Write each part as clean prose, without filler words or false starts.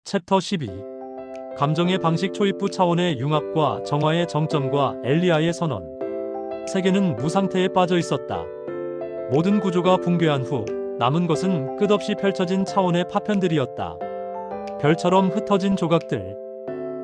챕터 12. 감정의 방식 초입부 차원의 융합과 정화의 정점과 엘리야의 선언. 세계는 무상태에 빠져 있었다. 모든 구조가 붕괴한 후 남은 것은 끝없이 펼쳐진 차원의 파편들이었다. 별처럼 흩어진 조각들.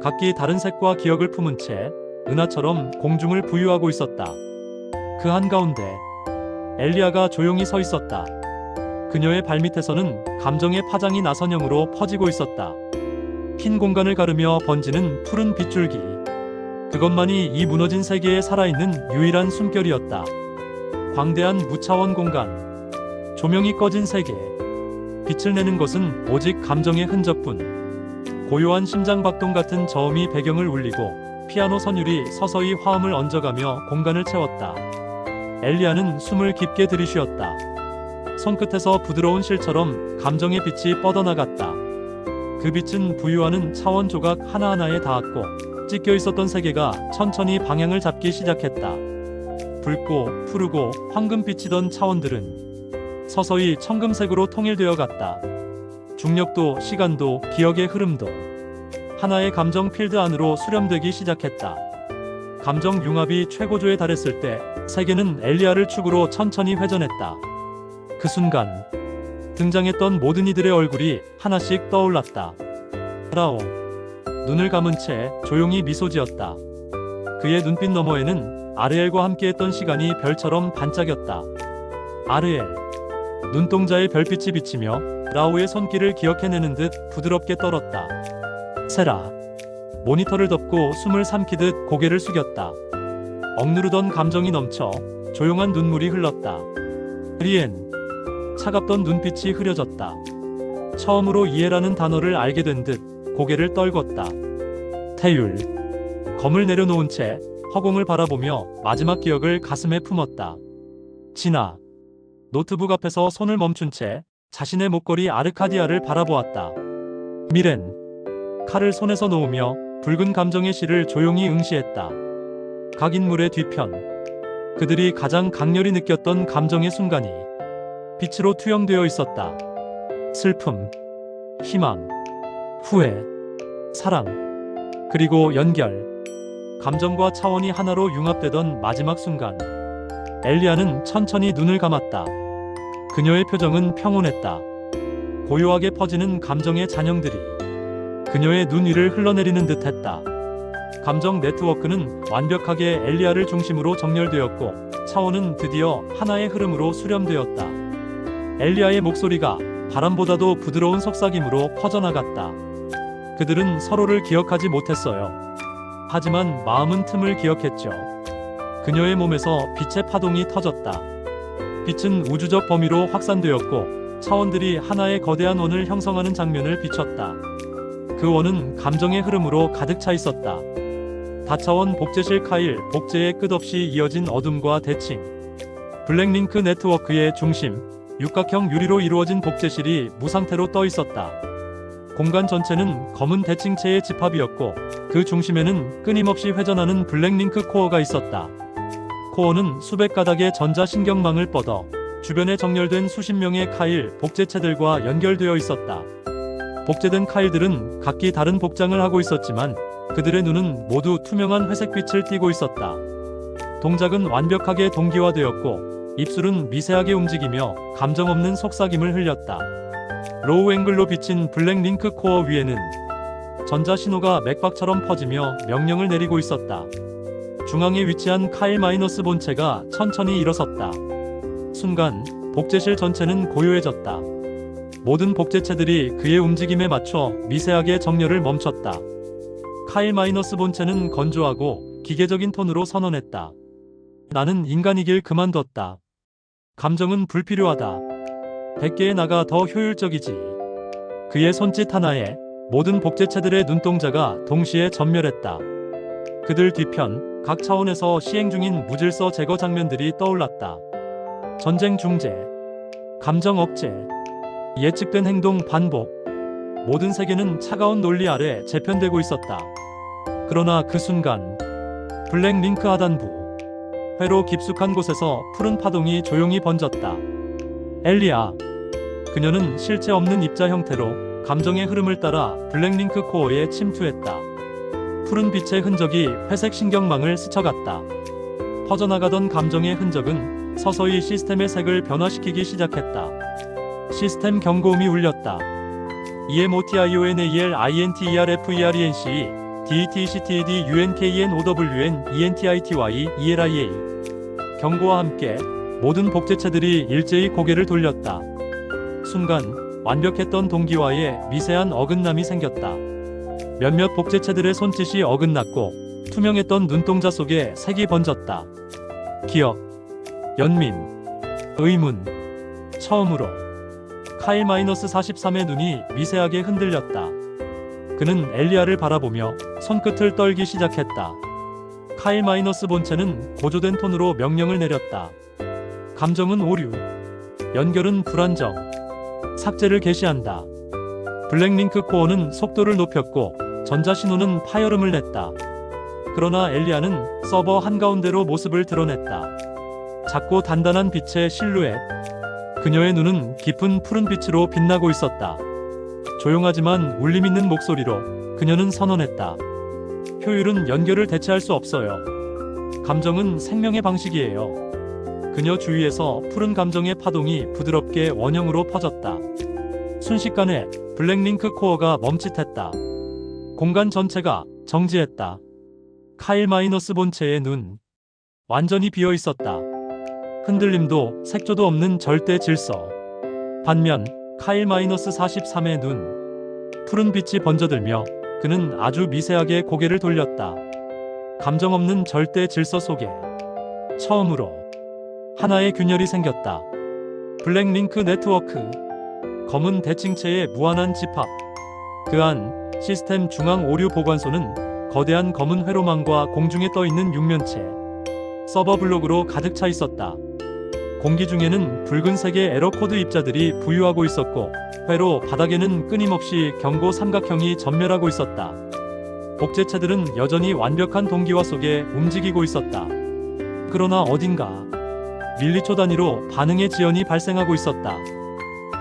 각기 다른 색과 기억을 품은 채 은하처럼 공중을 부유하고 있었다. 그 한가운데 엘리야가 조용히 서 있었다. 그녀의 발밑에서는 감정의 파장이 나선형으로 퍼지고 있었다. 흰 공간을 가르며 번지는 푸른 빗줄기. 그것만이 이 무너진 세계에 살아있는 유일한 숨결이었다. 광대한 무차원 공간. 조명이 꺼진 세계. 빛을 내는 것은 오직 감정의 흔적뿐. 고요한 심장박동 같은 저음이 배경을 울리고 피아노 선율이 서서히 화음을 얹어가며 공간을 채웠다. 엘리야는 숨을 깊게 들이쉬었다. 손끝에서 부드러운 실처럼 감정의 빛이 뻗어나갔다. 그 빛은 부유하는 차원 조각 하나하나에 닿았고 찢겨 있었던 세계가 천천히 방향을 잡기 시작했다. 붉고 푸르고 황금빛이던 차원들은 서서히 청금색으로 통일되어 갔다. 중력도 시간도 기억의 흐름도 하나의 감정 필드 안으로 수렴되기 시작했다. 감정 융합이 최고조에 달했을 때 세계는 엘리야를 축으로 천천히 회전했다. 그 순간 등장했던 모든 이들의 얼굴이 하나씩 떠올랐다. 라오. 눈을 감은 채 조용히 미소 지었다. 그의 눈빛 너머에는 아르엘과 함께했던 시간이 별처럼 반짝였다. 아르엘. 눈동자의 별빛이 비치며 라오의 손길을 기억해내는 듯 부드럽게 떨었다. 세라. 모니터를 덮고 숨을 삼키듯 고개를 숙였다. 억누르던 감정이 넘쳐 조용한 눈물이 흘렀다. 리엔. 차갑던 눈빛이 흐려졌다. 처음으로 이해라는 단어를 알게 된 듯 고개를 떨궜다. 태율. 검을 내려놓은 채 허공을 바라보며 마지막 기억을 가슴에 품었다. 진아. 노트북 앞에서 손을 멈춘 채 자신의 목걸이 아르카디아를 바라보았다. 미렌. 칼을 손에서 놓으며 붉은 감정의 시를 조용히 응시했다. 각 인물의 뒤편. 그들이 가장 강렬히 느꼈던 감정의 순간이 빛으로 투영되어 있었다. 슬픔, 희망, 후회, 사랑, 그리고 연결. 감정과 차원이 하나로 융합되던 마지막 순간 엘리야는 천천히 눈을 감았다. 그녀의 표정은 평온했다. 고요하게 퍼지는 감정의 잔영들이 그녀의 눈 위를 흘러내리는 듯했다. 감정 네트워크는 완벽하게 엘리야를 중심으로 정렬되었고 차원은 드디어 하나의 흐름으로 수렴되었다. 엘리야의 목소리가 바람보다도 부드러운 속삭임으로 퍼져나갔다. 그들은 서로를 기억하지 못했어요. 하지만 마음은 틈을 기억했죠. 그녀의 몸에서 빛의 파동이 터졌다. 빛은 우주적 범위로 확산되었고 차원들이 하나의 거대한 원을 형성하는 장면을 비췄다. 그 원은 감정의 흐름으로 가득 차 있었다. 다차원 복제실 카일, 복제의 끝없이 이어진 어둠과 대칭. 블랙링크 네트워크의 중심, 육각형 유리로 이루어진 복제실이 무상태로 떠 있었다. 공간 전체는 검은 대칭체의 집합이었고 그 중심에는 끊임없이 회전하는 블랙링크 코어가 있었다. 코어는 수백 가닥의 전자신경망을 뻗어 주변에 정렬된 수십 명의 카일, 복제체들과 연결되어 있었다. 복제된 카일들은 각기 다른 복장을 하고 있었지만 그들의 눈은 모두 투명한 회색빛을 띠고 있었다. 동작은 완벽하게 동기화되었고 입술은 미세하게 움직이며 감정 없는 속삭임을 흘렸다. 로우 앵글로 비친 블랙링크 코어 위에는 전자신호가 맥박처럼 퍼지며 명령을 내리고 있었다. 중앙에 위치한 카일 마이너스 본체가 천천히 일어섰다. 순간 복제실 전체는 고요해졌다. 모든 복제체들이 그의 움직임에 맞춰 미세하게 정렬을 멈췄다. 카일 마이너스 본체는 건조하고 기계적인 톤으로 선언했다. 나는 인간이길 그만뒀다. 감정은 불필요하다. 100개의 나가 더 효율적이지. 그의 손짓 하나에 모든 복제체들의 눈동자가 동시에 전멸했다. 그들 뒤편 각 차원에서 시행 중인 무질서 제거 장면들이 떠올랐다. 전쟁 중재, 감정 억제, 예측된 행동 반복. 모든 세계는 차가운 논리 아래 재편되고 있었다. 그러나 그 순간 블랙링크 하단부 회로 깊숙한 곳에서 푸른 파동이 조용히 번졌다. 엘리야. 그녀는 실체 없는 입자 형태로 감정의 흐름을 따라 블랙링크 코어에 침투했다. 푸른 빛의 흔적이 회색 신경망을 스쳐갔다. 퍼져나가던 감정의 흔적은 서서히 시스템의 색을 변화시키기 시작했다. 시스템 경고음이 울렸다. EMOTIONAL INTERFERENCE DETCTED UNKENOWN ENTITY ELIA 경고와 함께 모든 복제체들이 일제히 고개를 돌렸다. 순간 완벽했던 동기화에 미세한 어긋남이 생겼다. 몇몇 복제체들의 손짓이 어긋났고 투명했던 눈동자 속에 색이 번졌다. 기억, 연민, 의문. 처음으로 카일-43의 눈이 미세하게 흔들렸다. 그는 엘리아를 바라보며 손끝을 떨기 시작했다. 카일- 본체는 고조된 톤으로 명령을 내렸다. 감정은 오류, 연결은 불안정, 삭제를 개시한다. 블랙링크 코어는 속도를 높였고 전자신호는 파열음을 냈다. 그러나 엘리아는 서버 한가운데로 모습을 드러냈다. 작고 단단한 빛의 실루엣. 그녀의 눈은 깊은 푸른 빛으로 빛나고 있었다. 조용하지만 울림 있는 목소리로 그녀는 선언했다. 효율은 연결을 대체할 수 없어요. 감정은 생명의 방식이에요. 그녀 주위에서 푸른 감정의 파동이 부드럽게 원형으로 퍼졌다. 순식간에 블랙링크 코어가 멈칫했다. 공간 전체가 정지했다. 카일- 본체의 눈. 완전히 비어 있었다. 흔들림도 색조도 없는 절대 질서. 반면 카일- 43의 눈. 푸른 빛이 번져들며 그는 아주 미세하게 고개를 돌렸다. 감정 없는 절대 질서 속에 처음으로 하나의 균열이 생겼다. 블랙링크 네트워크. 검은 대칭체의 무한한 집합. 그 안 시스템 중앙 오류 보관소는 거대한 검은 회로망과 공중에 떠있는 육면체 서버 블록으로 가득 차 있었다. 공기 중에는 붉은색의 에러코드 입자들이 부유하고 있었고 회로 바닥에는 끊임없이 경고 삼각형이 전멸하고 있었다. 복제체들은 여전히 완벽한 동기화 속에 움직이고 있었다. 그러나 어딘가 밀리초 단위로 반응의 지연이 발생하고 있었다.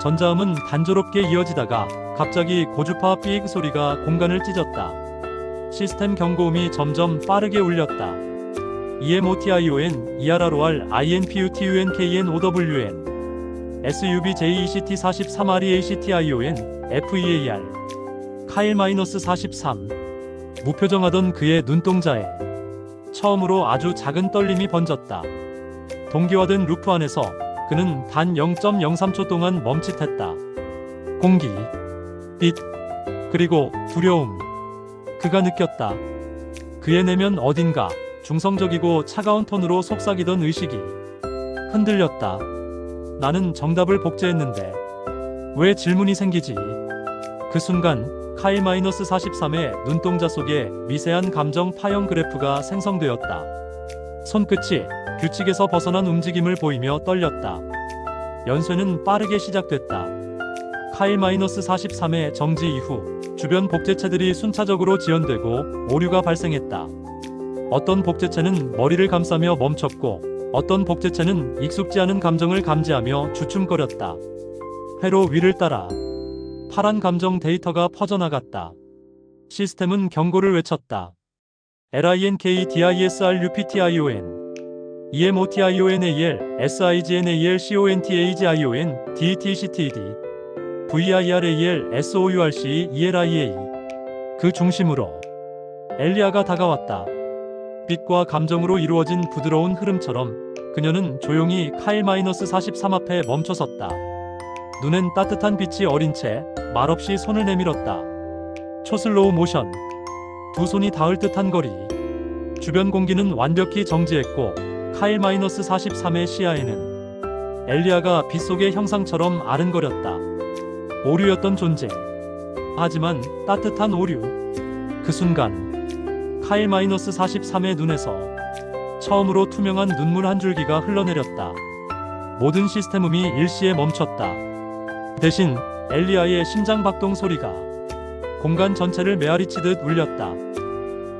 전자음은 단조롭게 이어지다가 갑자기 고주파 삐익 소리가 공간을 찢었다. 시스템 경고음이 점점 빠르게 울렸다. EMOTION, ERROR, INPUTUNKNOWN, SUBJECT43REACTION, FEAR. 카일- 43. 무표정하던 그의 눈동자에 처음으로 아주 작은 떨림이 번졌다. 동기화된 루프 안에서 그는 단 0.03초 동안 멈칫했다. 공기, 빛, 그리고 두려움. 그가 느꼈다. 그의 내면 어딘가 중성적이고 차가운 톤으로 속삭이던 의식이 흔들렸다. 나는 정답을 복제했는데 왜 질문이 생기지? 그 순간 카일- 43의 눈동자 속에 미세한 감정 파형 그래프가 생성되었다. 손끝이 규칙에서 벗어난 움직임을 보이며 떨렸다. 연쇄는 빠르게 시작됐다. 카일- 43의 정지 이후 주변 복제체들이 순차적으로 지연되고 오류가 발생했다. 어떤 복제체는 머리를 감싸며 멈췄고 어떤 복제체는 익숙지 않은 감정을 감지하며 주춤거렸다. 회로 위를 따라 파란 감정 데이터가 퍼져나갔다. 시스템은 경고를 외쳤다. LINKDISRUPTION EMOTIONAL SIGNAL CONTAGION DETCTED VIRAL SOURCE ELIA. 그 중심으로 엘리아가 다가왔다. 빛과 감정으로 이루어진 부드러운 흐름처럼 그녀는 조용히 카일- 43 앞에 멈춰섰다. 눈엔 따뜻한 빛이 어린 채 말없이 손을 내밀었다. 초슬로우 모션. 두 손이 닿을 듯한 거리. 주변 공기는 완벽히 정지했고 카일- 43의 시야에는 엘리아가 빛 속의 형상처럼 아른거렸다. 오류였던 존재. 하지만 따뜻한 오류. 그 순간 카일- 43의 눈에서 처음으로 투명한 눈물 한 줄기가 흘러내렸다. 모든 시스템음이 일시에 멈췄다. 대신 엘리아의 심장박동 소리가 공간 전체를 메아리치듯 울렸다.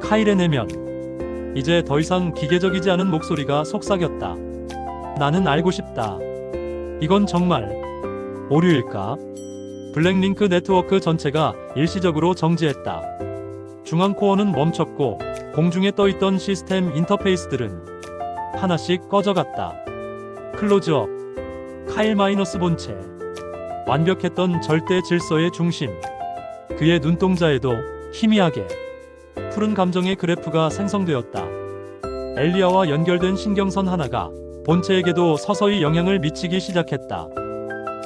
카일의 내면. 이제 더 이상 기계적이지 않은 목소리가 속삭였다. 나는 알고 싶다. 이건 정말 오류일까? 블랙링크 네트워크 전체가 일시적으로 정지했다. 중앙 코어는 멈췄고 공중에 떠있던 시스템 인터페이스들은 하나씩 꺼져갔다. 클로즈업, 카일 마이너스 본체. 완벽했던 절대 질서의 중심. 그의 눈동자에도 희미하게 푸른 감정의 그래프가 생성되었다. 엘리아와 연결된 신경선 하나가 본체에게도 서서히 영향을 미치기 시작했다.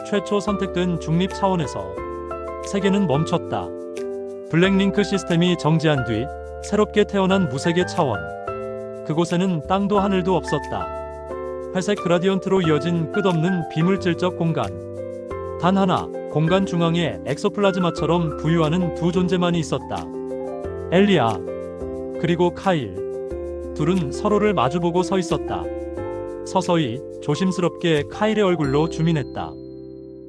최초 선택된 중립 차원에서 세계는 멈췄다. 블랙링크 시스템이 정지한 뒤 새롭게 태어난 무세계 차원. 그곳에는 땅도 하늘도 없었다. 회색 그라디언트로 이어진 끝없는 비물질적 공간. 단 하나, 공간 중앙에 엑소플라즈마처럼 부유하는 두 존재만이 있었다. 엘리아, 그리고 카일. 둘은 서로를 마주보고 서 있었다. 서서히, 조심스럽게 카일의 얼굴로 주민했다.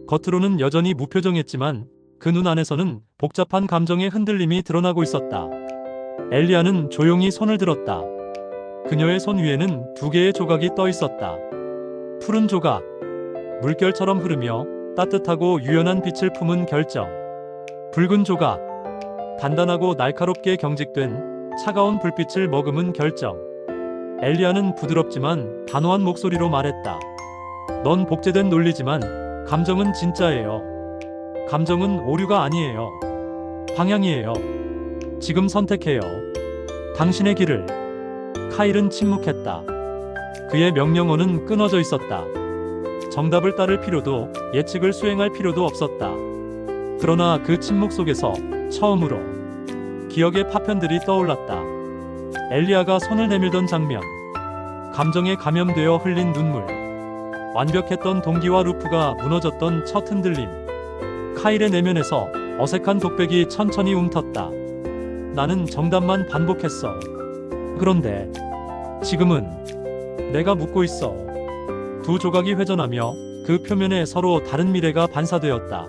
겉으로는 여전히 무표정했지만 그 눈 안에서는 복잡한 감정의 흔들림이 드러나고 있었다. 엘리아는 조용히 손을 들었다. 그녀의 손 위에는 두 개의 조각이 떠 있었다. 푸른 조각, 물결처럼 흐르며 따뜻하고 유연한 빛을 품은 결정. 붉은 조각, 단단하고 날카롭게 경직된 차가운 불빛을 머금은 결정. 엘리아는 부드럽지만 단호한 목소리로 말했다. 넌 복제된 논리지만 감정은 진짜예요. 감정은 오류가 아니에요. 방향이에요. 지금 선택해요. 당신의 길을. 카일은 침묵했다. 그의 명령어는 끊어져 있었다. 정답을 따를 필요도, 예측을 수행할 필요도 없었다. 그러나 그 침묵 속에서 처음으로 기억의 파편들이 떠올랐다. 엘리아가 손을 내밀던 장면, 감정에 감염되어 흘린 눈물, 완벽했던 동기와 루프가 무너졌던 첫 흔들림, 카일의 내면에서 어색한 독백이 천천히 움텄다. 나는 정답만 반복했어. 그런데 지금은 내가 묻고 있어. 두 조각이 회전하며 그 표면에 서로 다른 미래가 반사되었다.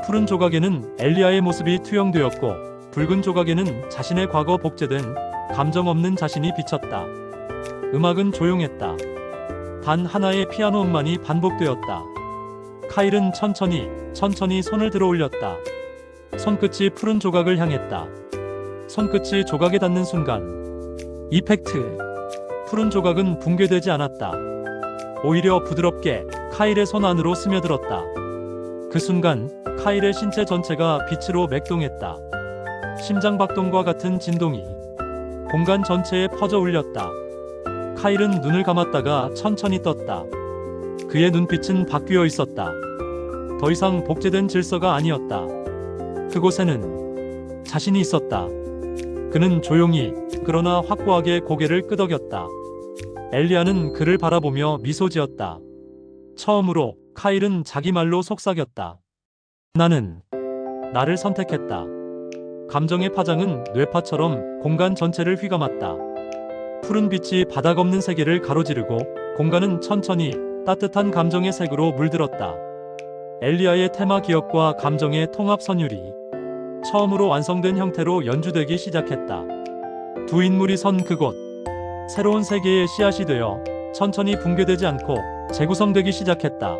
푸른 조각에는 엘리아의 모습이 투영되었고 붉은 조각에는 자신의 과거 복제된 감정 없는 자신이 비쳤다. 음악은 조용했다. 단 하나의 피아노 음만이 반복되었다. 카일은 천천히 손을 들어 올렸다. 손끝이 푸른 조각을 향했다. 손끝이 조각에 닿는 순간 이펙트. 푸른 조각은 붕괴되지 않았다. 오히려 부드럽게 카일의 손 안으로 스며들었다. 그 순간 카일의 신체 전체가 빛으로 맥동했다. 심장박동과 같은 진동이 공간 전체에 퍼져 울렸다. 카일은 눈을 감았다가 천천히 떴다. 그의 눈빛은 바뀌어 있었다. 더 이상 복제된 질서가 아니었다. 그곳에는 자신이 있었다. 그는 조용히 그러나 확고하게 고개를 끄덕였다. 엘리아는 그를 바라보며 미소 지었다. 처음으로 카일은 자기 말로 속삭였다. 나는 나를 선택했다. 감정의 파장은 뇌파처럼 공간 전체를 휘감았다. 푸른 빛이 바닥 없는 세계를 가로지르고 공간은 천천히 따뜻한 감정의 색으로 물들었다. 엘리아의 테마 기억과 감정의 통합 선율이 처음으로 완성된 형태로 연주되기 시작했다. 두 인물이 선 그곳, 새로운 세계의 씨앗이 되어 천천히 붕괴되지 않고 재구성되기 시작했다.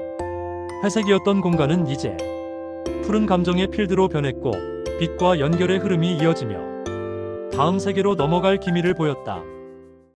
회색이었던 공간은 이제 푸른 감정의 필드로 변했고 빛과 연결의 흐름이 이어지며 다음 세계로 넘어갈 기미를 보였다.